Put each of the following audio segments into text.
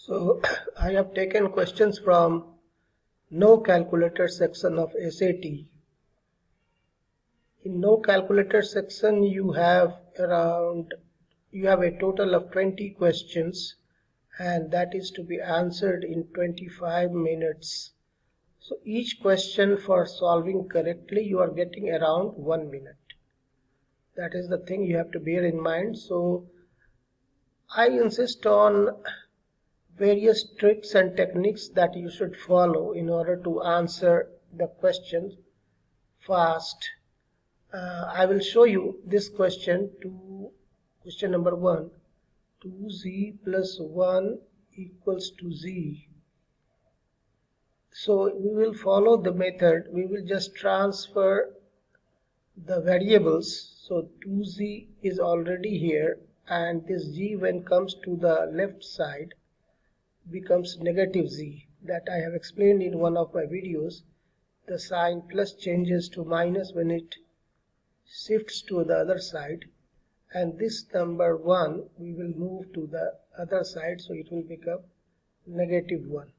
So I have taken questions from no calculator section of SAT. In no calculator section you have a total of 20 questions, and that is to be answered in 25 minutes. So each question, for solving correctly, you are getting around 1 minute. That is the thing you have to bear in mind. So I insist on various tricks and techniques that you should follow in order to answer the question fast. I will show you this question. Question number 1, 2z plus 1 equals to z. So we will follow the method. We will just transfer the variables. So 2z is already here, and this z, when comes to the left side, becomes negative z. That I have explained in one of my videos. The sign plus changes to minus when it shifts to the other side, and this number 1 we will move to the other side, so it will become negative 1.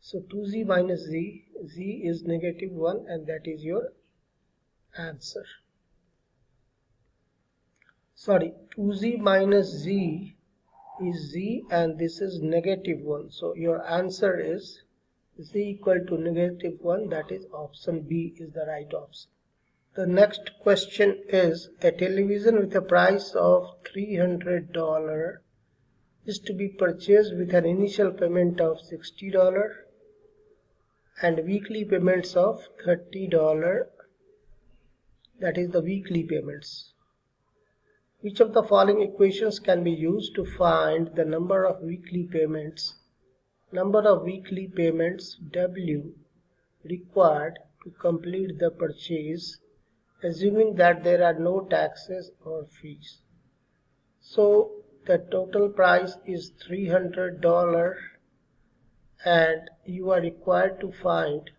So 2z minus z, z is negative 1, and that is your answer. Sorry, 2z minus z is z, and this is negative 1. So your answer is z equal to negative 1. That is option B is the right option. The next question is, a television with a price of $300 is to be purchased with an initial payment of $60 and weekly payments of $30. That is the weekly payments. Which of the following equations can be used to find the number of weekly payments? Number of weekly payments W required to complete the purchase, assuming that there are no taxes or fees. So the total price is $300, and you are required to find,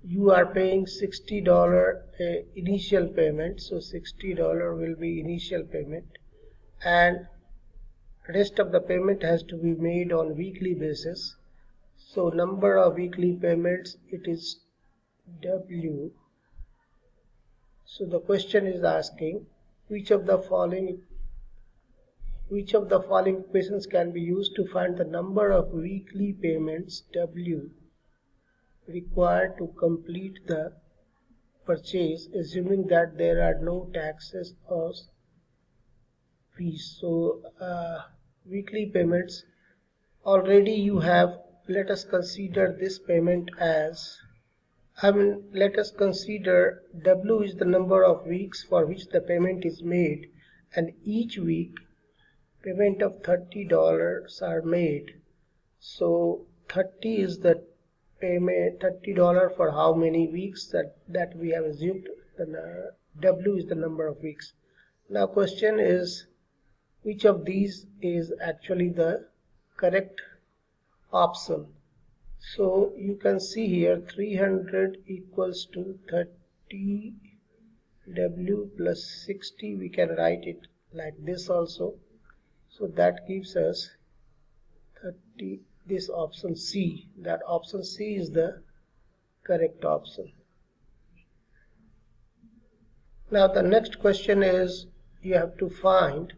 you are paying $60 initial payment, so $60 will be initial payment, and rest of the payment has to be made on weekly basis. So number of weekly payments, it is W. So the question is asking, which of the following equations can be used to find the number of weekly payments W required to complete the purchase, assuming that there are no taxes or fees. So weekly payments, already you have, let us consider this payment as, let us consider W is the number of weeks for which the payment is made, and each week payment of $30 are made. So 30 is the payment, $30 for how many weeks that we have assumed. The W is the number of weeks. Now question is, which of these is actually the correct option? So you can see here 300 equals to 30 W plus 60. We can write it like this also. So that gives us 30, this option C. That option C is the correct option. Now the next question is, you have to find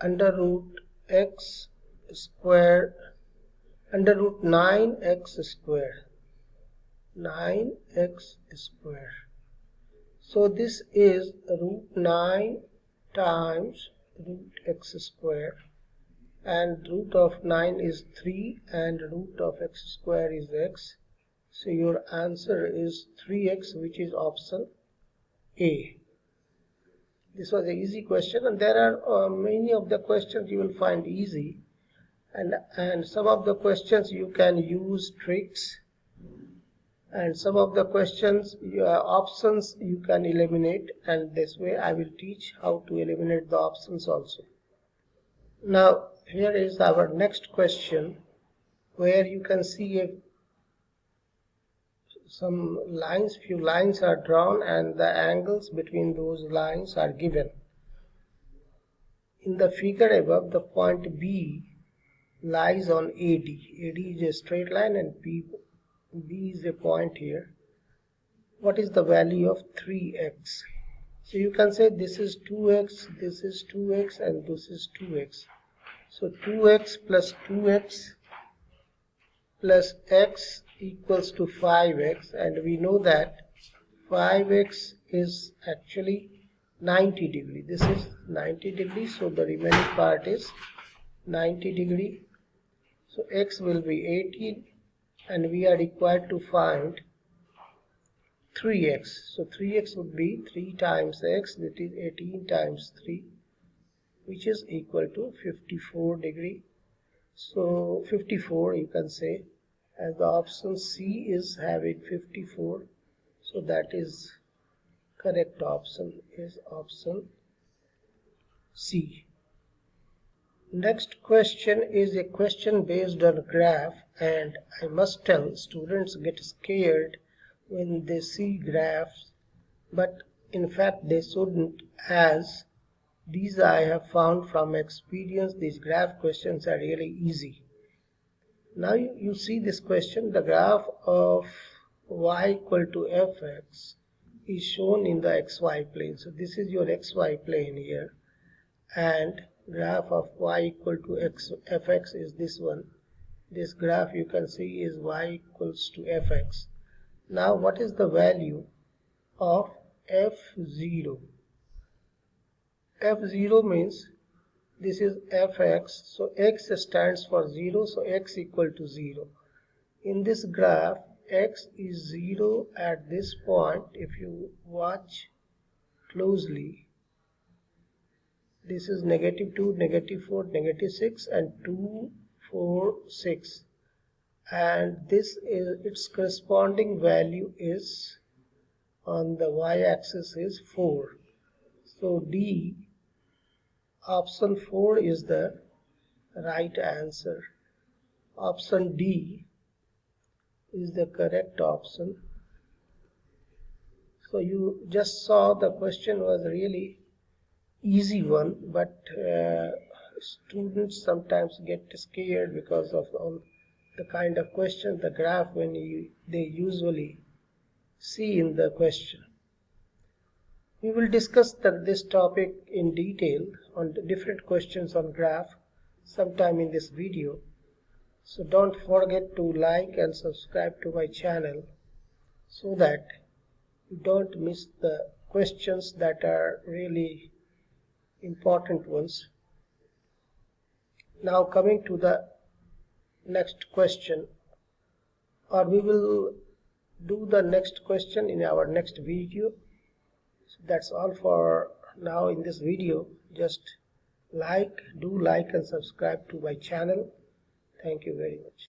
under root x squared, under root 9x squared. 9x squared. So this is root 9 times root x squared, and root of 9 is 3, and root of x squared is x. So your answer is 3x, which is option A. This was an easy question, and there are many of the questions you will find easy, and some of the questions you can use tricks, and some of the questions, options you can eliminate, and this way I will teach how to eliminate the options also. Now here is our next question, where you can see some lines, few lines are drawn, and the angles between those lines are given. In the figure above, the point B lies on AD. AD is a straight line and B is a point here. What is the value of 3x? So you can say this is 2x, this is 2x, and this is 2x. So 2x plus 2x plus x equals to 5x, and we know that 5x is actually 90 degree. This is 90 degree, so the remaining part is 90 degree. So x will be 18, and we are required to find 3x. So 3x would be 3 times x, that is 18 times 3, which is equal to 54 degree. So 54 you can say, as the option C is having 54. So that is correct option is option C. Next question is a question based on graph, and I must tell students get scared when they see graphs, but in fact they shouldn't, as these I have found from experience these graph questions are really easy. Now you see this question, the graph of y equal to fx is shown in the xy plane. So this is your xy plane here, and graph of y equal to fx is this one. This graph you can see is y equals to fx. Now what is the value of f0? f0 means this is fx, so x stands for 0, so x equal to 0. In this graph, x is 0 at this point. If you watch closely, this is -2, -4, -6, and 2, 4, 6. And this is its corresponding value is on the y-axis is 4. So D, option 4 is the right answer. Option D is the correct option. So you just saw the question was really easy one, but students sometimes get scared because of all the kind of questions, the graph they usually see in the question. We will discuss this topic in detail on the different questions on graph sometime in this video. So don't forget to like and subscribe to my channel so that you don't miss the questions that are really important ones. Now coming to the next question, or we will do the next question in our next video. So that's all for now in this video. Just do like and subscribe to my channel. Thank you very much.